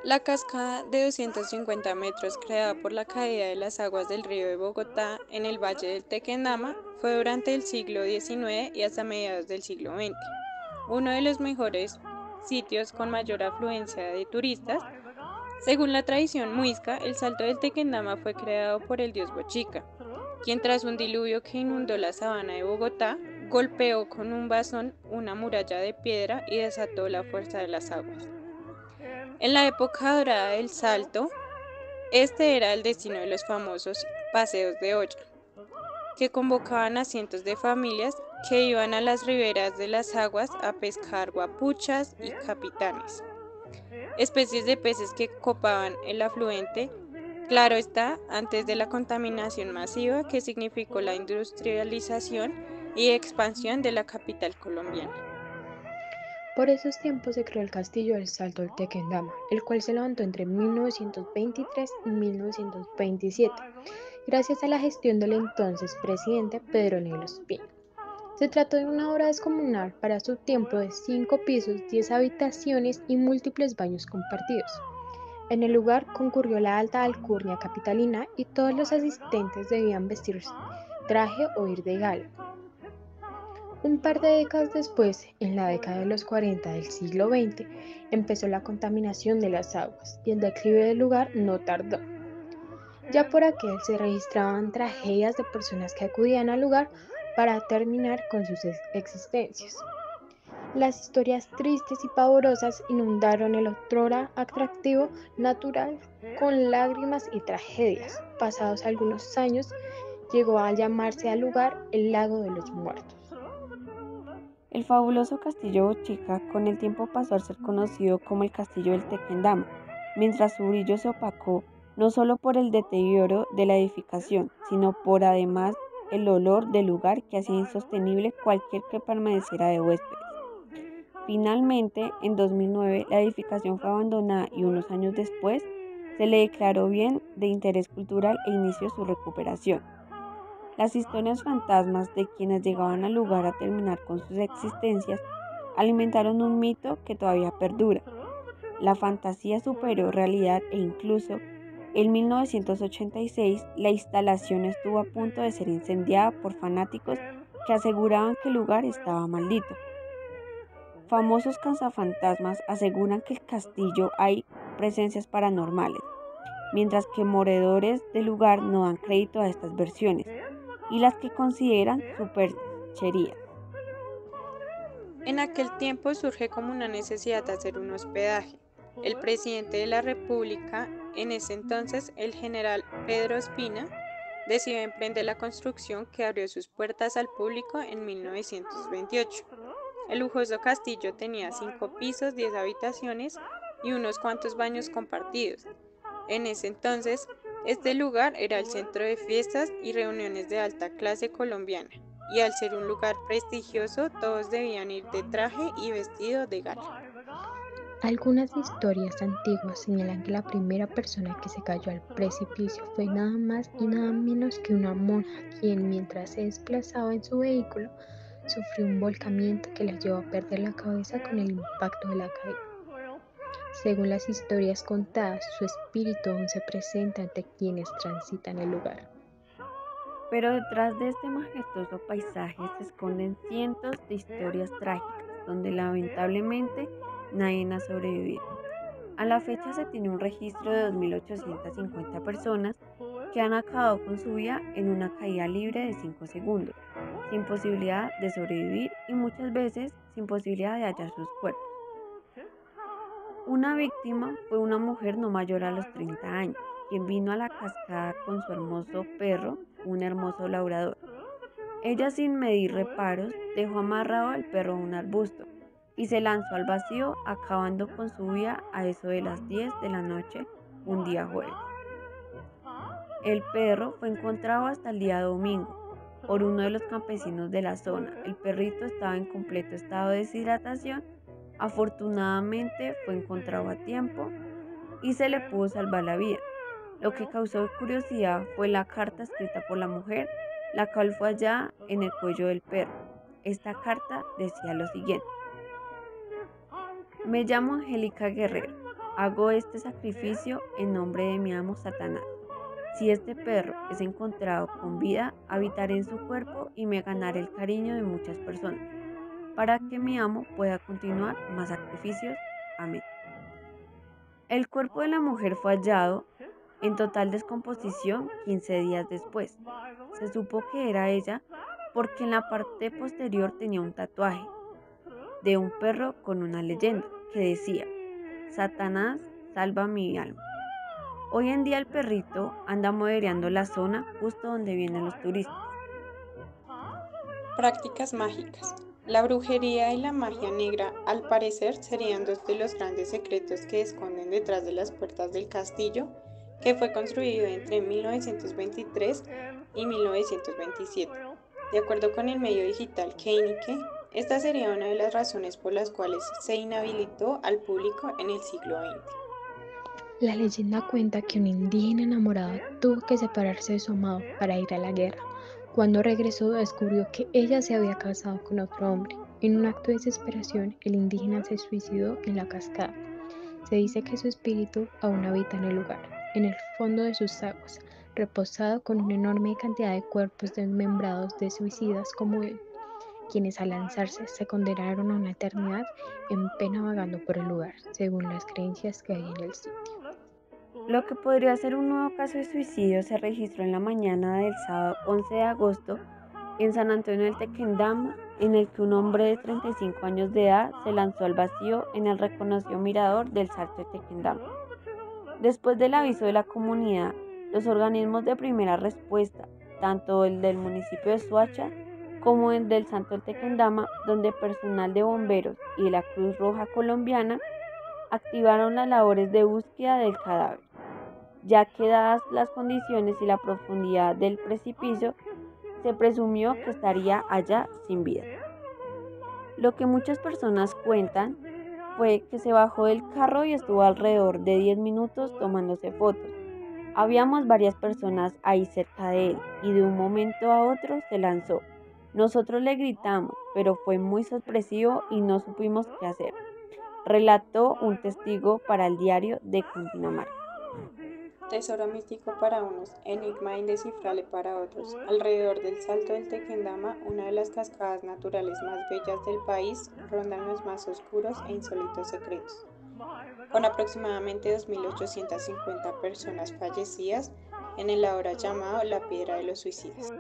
La cascada de 250 metros creada por la caída de las aguas del río de Bogotá en el valle del Tequendama fue durante el siglo XIX y hasta mediados del siglo XX uno de los mejores sitios con mayor afluencia de turistas. Según la tradición muisca, el Salto del Tequendama fue creado por el dios Bochica, quien tras un diluvio que inundó la sabana de Bogotá, golpeó con un bastón una muralla de piedra y desató la fuerza de las aguas. En la época dorada del Salto, este era el destino de los famosos paseos de olla, que convocaban a cientos de familias que iban a las riberas de las aguas a pescar guapuchas y capitanes, especies de peces que copaban el afluente, claro está, antes de la contaminación masiva que significó la industrialización y expansión de la capital colombiana. Por esos tiempos se creó el castillo del Salto del Tequendama, el cual se levantó entre 1923 y 1927, gracias a la gestión del entonces presidente Pedro Nilo Espino. Se trató de una obra descomunal para su tiempo de 5 pisos, 10 habitaciones y múltiples baños compartidos. En el lugar concurrió la alta alcurnia capitalina y todos los asistentes debían vestir traje o ir de gala. Un par de décadas después, en la década de los 40 del siglo XX, empezó la contaminación de las aguas y el declive del lugar no tardó. Ya por aquel se registraban tragedias de personas que acudían al lugar para terminar con sus existencias. Las historias tristes y pavorosas inundaron el otrora atractivo natural con lágrimas y tragedias. Pasados algunos años, llegó a llamarse al lugar el Lago de los Muertos. El fabuloso castillo Bochica con el tiempo pasó a ser conocido como el castillo del Tequendama, mientras su brillo se opacó no solo por el deterioro de la edificación, sino por además el olor del lugar que hacía insostenible cualquier que permaneciera de huéspedes. Finalmente, en 2009, la edificación fue abandonada y unos años después se le declaró bien de interés cultural e inició su recuperación. Las historias fantasmas de quienes llegaban al lugar a terminar con sus existencias alimentaron un mito que todavía perdura. La fantasía superó realidad e incluso en 1986 la instalación estuvo a punto de ser incendiada por fanáticos que aseguraban que el lugar estaba maldito. Famosos cazafantasmas aseguran que en el castillo hay presencias paranormales, mientras que moradores del lugar no dan crédito a estas versiones y las que consideran supercherías. En aquel tiempo surge como una necesidad de hacer un hospedaje. El presidente de la República, en ese entonces el general Pedro Espina, decidió emprender la construcción que abrió sus puertas al público en 1928. El lujoso castillo tenía 5 pisos, 10 habitaciones y unos cuantos baños compartidos. En ese entonces, este lugar era el centro de fiestas y reuniones de alta clase colombiana, y al ser un lugar prestigioso, todos debían ir de traje y vestido de gala. Algunas historias antiguas señalan que la primera persona que se cayó al precipicio fue nada más y nada menos que una monja, quien mientras se desplazaba en su vehículo sufrió un volcamiento que la llevó a perder la cabeza con el impacto de la caída. Según las historias contadas, su espíritu aún se presenta ante quienes transitan el lugar. Pero detrás de este majestuoso paisaje se esconden cientos de historias trágicas, donde lamentablemente nadie ha sobrevivido. A la fecha se tiene un registro de 2.850 personas que han acabado con su vida en una caída libre de 5 segundos, sin posibilidad de sobrevivir y muchas veces sin posibilidad de hallar sus cuerpos. Una víctima fue una mujer no mayor a los 30 años, quien vino a la cascada con su hermoso perro, un hermoso labrador. Ella, sin medir reparos, dejó amarrado al perro a un arbusto y se lanzó al vacío, acabando con su vida a eso de las 10 de la noche, un día jueves. El perro fue encontrado hasta el día domingo por uno de los campesinos de la zona. El perrito estaba en completo estado de deshidratación. Afortunadamente fue encontrado a tiempo y se le pudo salvar la vida. Lo que causó curiosidad fue la carta escrita por la mujer, la cual fue hallada en el cuello del perro. Esta carta decía lo siguiente: Me llamo Angélica Guerrero. Hago este sacrificio en nombre de mi amo Satanás. Si este perro es encontrado con vida, habitaré en su cuerpo y me ganaré el cariño de muchas personas, para que mi amo pueda continuar más sacrificios. Amén. El cuerpo de la mujer fue hallado en total descomposición 15 días después. Se supo que era ella porque en la parte posterior tenía un tatuaje de un perro con una leyenda que decía: Satanás, salva mi alma. Hoy en día el perrito anda moderando la zona justo donde vienen los turistas. Prácticas mágicas. La brujería y la magia negra, al parecer, serían dos de los grandes secretos que esconden detrás de las puertas del castillo, que fue construido entre 1923 y 1927. De acuerdo con el medio digital Keinike, esta sería una de las razones por las cuales se inhabilitó al público en el siglo XX. La leyenda cuenta que un indígena enamorado tuvo que separarse de su amado para ir a la guerra. Cuando regresó, descubrió que ella se había casado con otro hombre. En un acto de desesperación, el indígena se suicidó en la cascada. Se dice que su espíritu aún habita en el lugar, en el fondo de sus aguas, reposado con una enorme cantidad de cuerpos desmembrados de suicidas como él, quienes al lanzarse se condenaron a una eternidad en pena vagando por el lugar, según las creencias que hay en el sitio. Lo que podría ser un nuevo caso de suicidio se registró en la mañana del sábado 11 de agosto en San Antonio del Tequendama, en el que un hombre de 35 años de edad se lanzó al vacío en el reconocido mirador del Salto de Tequendama. Después del aviso de la comunidad, los organismos de primera respuesta, tanto el del municipio de Soacha como el del Salto del Tequendama, donde personal de bomberos y de la Cruz Roja Colombiana activaron las labores de búsqueda del cadáver, ya que dadas las condiciones y la profundidad del precipicio, se presumió que estaría allá sin vida. Lo que muchas personas cuentan fue que se bajó del carro y estuvo alrededor de 10 minutos tomándose fotos. Habíamos varias personas ahí cerca de él y de un momento a otro se lanzó. Nosotros le gritamos, pero fue muy sorpresivo y no supimos qué hacer, relató un testigo para el diario de Cundinamarca. Tesoro místico para unos, enigma indescifrable para otros. Alrededor del Salto del Tequendama, una de las cascadas naturales más bellas del país, rondan los más oscuros e insólitos secretos. Con aproximadamente 2.850 personas fallecidas en el ahora llamado la Piedra de los Suicidas.